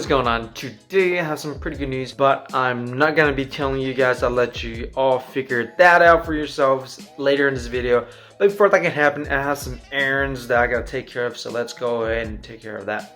what's going on? Today I have some pretty good news, but I'm not gonna be telling you guys. I'll let you all figure that out for yourselves later in this video. But before that can happen, I have some errands that I gotta take care of, so let's go ahead and take care of that.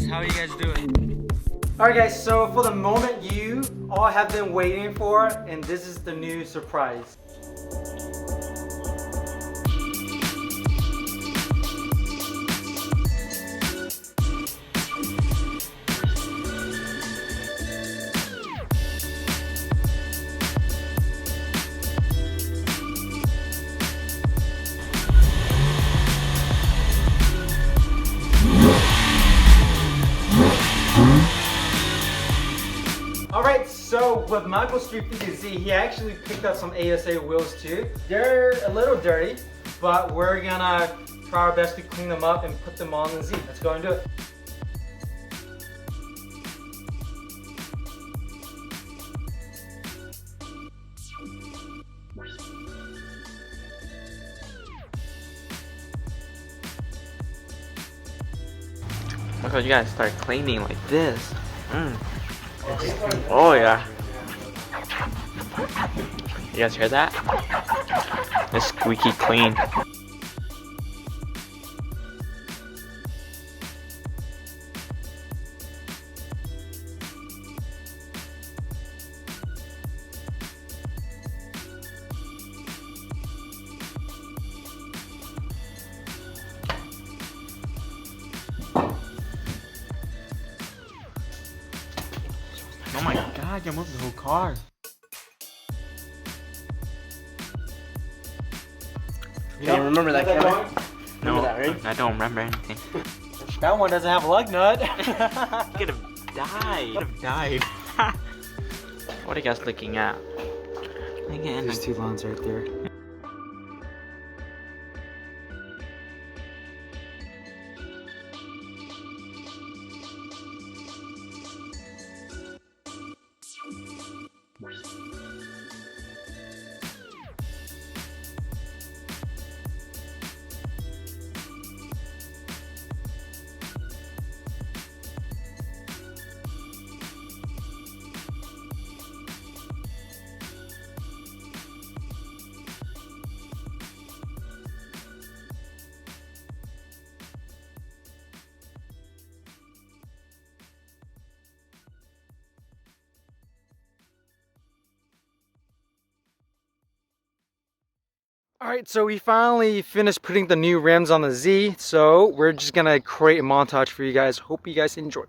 How are you guys doing? Alright guys, so for the moment you all have been waiting for, and this is the new surprise. Alright, so with Michael's 350Z, he actually picked up some ASA wheels too. They're a little dirty, but we're gonna try our best to clean them up and put them on the Z. Let's go and do it. Michael, you gotta start cleaning like this. Oh yeah. You guys hear that? It's squeaky clean. Oh my god, you moved the whole car. You don't remember that, Kevin? No, Remember that, right? I don't remember anything. That one doesn't have a lug nut. You could have died. You could have died. What are you guys looking at? Again, There's two lines right there. Alright, so we finally finished putting the new rims on the Z, so we're just gonna create a montage for you guys. Hope you guys enjoy.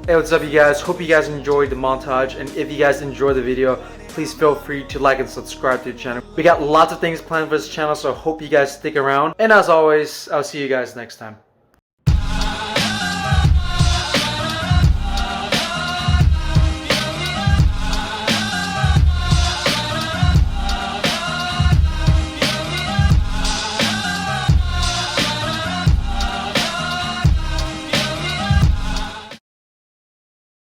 Hey, what's up you guys? Hope you guys enjoyed the montage, and if you guys enjoyed the video, please feel free to like and subscribe to the channel. We got lots of things planned for this channel, so hope you guys stick around. And as always, I'll see you guys next time.